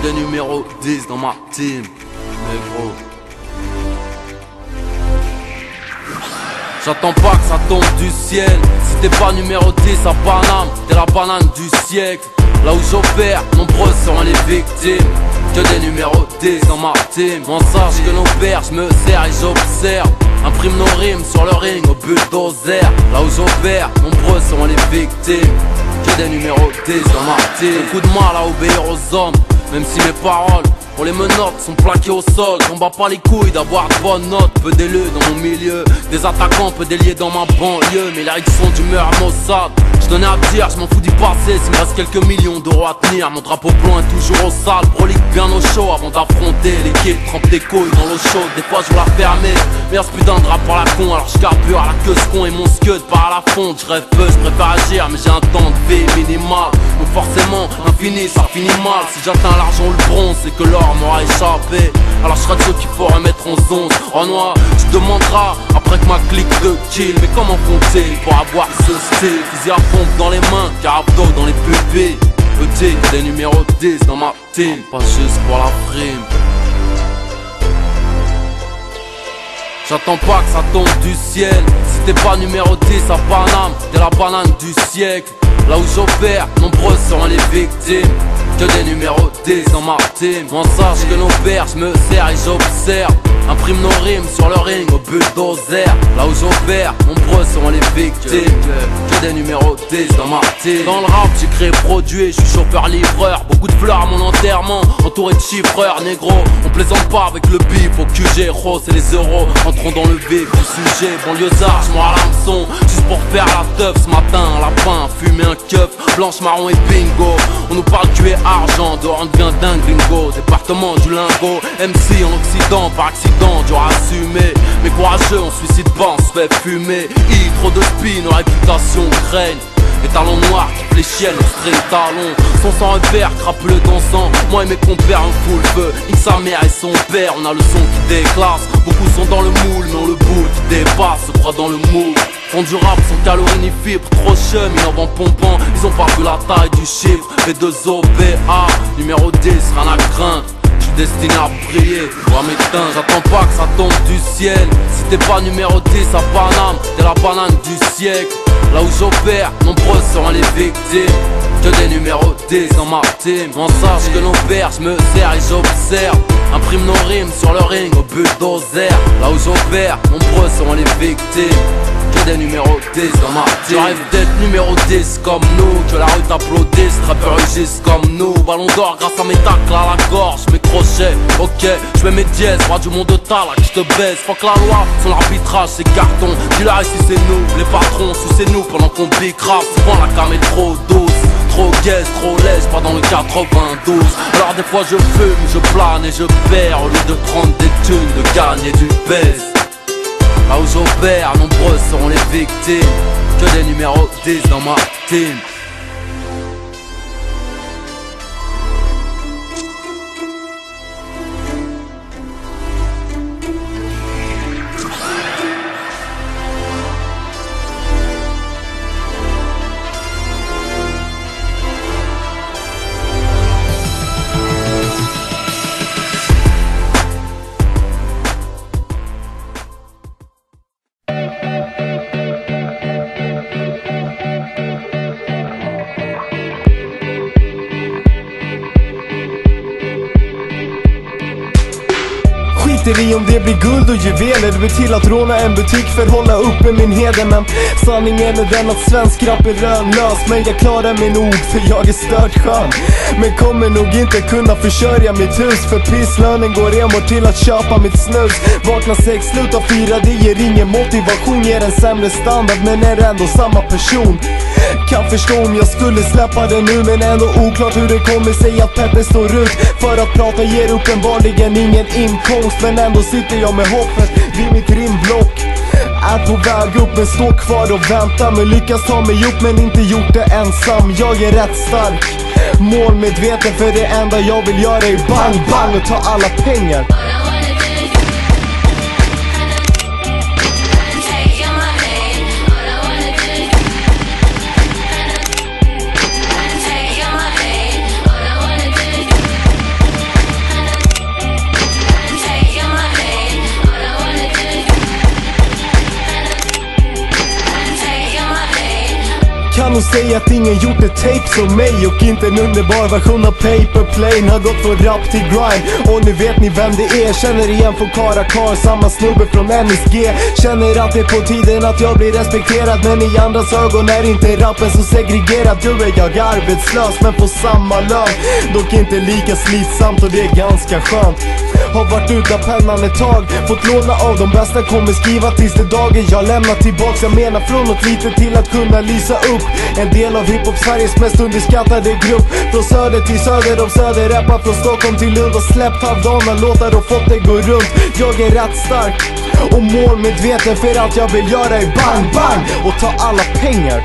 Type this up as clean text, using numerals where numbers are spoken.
des numéros 10 dans ma team. Mais gros, j'attends pas que ça tombe du ciel. Si t'es pas numéro 10 à Paname, t'es la banane du siècle. Là où j'opère, nombreuses seront les victimes. Que des numéros 10 dans ma team. M'en sache que nos pères, je me sers et j'observe. Imprime nos rimes sur le ring au bulldozer. Là où j'opère, nombreuses seront les victimes. Que des numéros 10 dans ma team. Beaucoup de mal à obéir aux hommes, même si mes paroles pour les menottes sont plaquées au sol. J'en bats pas les couilles d'avoir de bonnes notes. Peu d'élus dans mon milieu, des attaquants, peu déliés dans ma banlieue. Mais les règles sont d'humeur à Mossad. Je donnais à dire, je m'en fous d'y passer. S'il me reste quelques millions d'euros à tenir, mon drapeau blanc est toujours au sale. Prolique bien au chaud avant d'affronter l'équipe. Trempe des couilles dans l'eau chaude, des fois je veux la fermer. Mais y'a ce putain de drap par la con, alors je carbure à la queue ce con et mon scud part à la fonte. Je rêve peu, je préfère agir, mais j'ai un temps de vie minimal. Donc forcément, infini, ça finit mal. Si j'atteins l'argent ou le bronze, c'est que l'or m'aura échappé. Alors je serai de ceux qu'il faut remettre en zone. En noir, tu te demanderas après que ma clique de kill. Mais comment font-ils pour avoir ce style? Fusil à pompe dans les mains, carabdo dans les pupilles. Petit, des numéros 10 dans ma team. Pas juste pour la prime. J'attends pas que ça tombe du ciel. Si t'es pas numéro 10 à Paname, t'es la banane du siècle. Là où j'opère, nombreuses seront les victimes. Que des numéros 10 dans ma team. M'en sache que nos pères, je me sers et j'observe. Imprime nos rimes sur le ring au bulldozer. Là où j'opère, nombreuses seront les victimes. Que des numéros 10 dans ma team. Dans le rap, j'ai créé produit, je suis chauffeur-livreur. Beaucoup de fleurs à mon enterrement, entouré de chiffreurs. Négro, on plaisante pas avec le bif au QG. Rose et les euros, entrons dans le vif du sujet. Banlieusard, je à l'hameçon, juste pour faire la teuf. Ce matin, un lapin, fumer un keuf. Blanche, marron et bingo. On nous parle tu es argent, dehors on devient dingue gringo. Département du lingot, MC en Occident, par accident, dur à assumer. Mais courageux, on suicide pas, on se fait fumer. Trop de spin, nos réputations craignent. Les talons noirs qui fléchiennent, nos street talons. Son sang repère, crapuleux dansant. Moi et mes compères, on fout le feu. Nique sa mère et son père, on a le son qui déclasse. Beaucoup sont dans le moule, mais on le boule qui dépasse, se croit dans le moule. Font du rap sans calories ni fibres, trop chum, ils en vendent pompant. Ils ont pas vu la taille du chiffre. B2OPA, numéro 10, rien à craindre. J'suis destiné à briller, je dois m'éteindre. J'attends pas que ça tombe du ciel. Si t'es pas numéro 10 à Paname, t'es la banane du siècle. Là où j'opère, nombreuses seront les victimes. Que des numéros 10 dans ma team. M'en sache que nos pères, je me sers et j'observe. Imprime nos rimes sur le ring au bulldozer. Là où j'opère, nombreuses seront les victimes. Que des numéros 10 dans ma team. J'arrive d'être numéro 10 comme nous. Que la rue t'applaudisse, rappeurs rugissent comme nous. Ballon d'or grâce à mes tacles à la gorge. Mes crochets, ok, je mets mes dièses. Roi du monde de ta là que je te baisse. Fuck la loi, son arbitrage c'est carton. Dis-leur ici c'est nous, les patrons, sucez-nous pendant qu'on bicrape. Souvent la cam est trop douce. Trop gaze, trop lèche, pas dans le 92. Alors des fois je fume, je plane et je perds. Au lieu de prendre des thunes, de gagner du baise. Là où j'opère, nombreuses seront les victimes. Que des numéros 10 dans ma team. Vi om det blir guld och juveler. Det blir till att råna en butik för att hålla uppe min heder. Men sanningen är den att svensk rap är rönlös. Men jag klarar mig nog för jag är stört skön. Men kommer nog inte kunna försörja mitt hus. För pisslönen går enbart till att köpa mitt snus. Vakna 6, sluta 4, det ger ingen motivation. Ger en sämre standard men är ändå samma person. Kan förstå om jag skulle släppa det nu. Men ändå oklart hur det kommer sig att Peppe står ut. För att prata ger uppenbarligen ingen inkomst. Men ändå sitter jag med hoppet vid mitt rimblock. Är på väg upp men står kvar och väntar. Men lyckas ta mig upp men inte gjort det ensam. Jag är rätt stark, målmedveten, för det enda jag vill göra är bang bang och ta alla pengar. kan nog säga att ingen gjort ett tape som mig. Och inte en underbar version av Paper Plane har gått från rap till grind. Och nu vet ni vem det är. Känner igen från Karakar, samma snubbe från NSG. Känner att det är på tiden att jag blir respekterad, men i andras ögon är inte rappen så segregerad. Nu är jag arbetslös men får samma lön, dock inte lika slitsamt och det är ganska skönt. Har varit utan pennan ett tag, fått låna av de bästa, kommer skriva tills det dagen jag lämnar tillbaks. Jag menar från något litet till att kunna lysa upp. En del av hiphop Sveriges mest underskattade grupp. Från söder till söder om söder, rappar från Stockholm till Lund. Och släppt halvdana låtar och fått det gå runt. Jag är rätt stark och målmedveten, för allt jag vill göra är bang bang och ta alla pengar.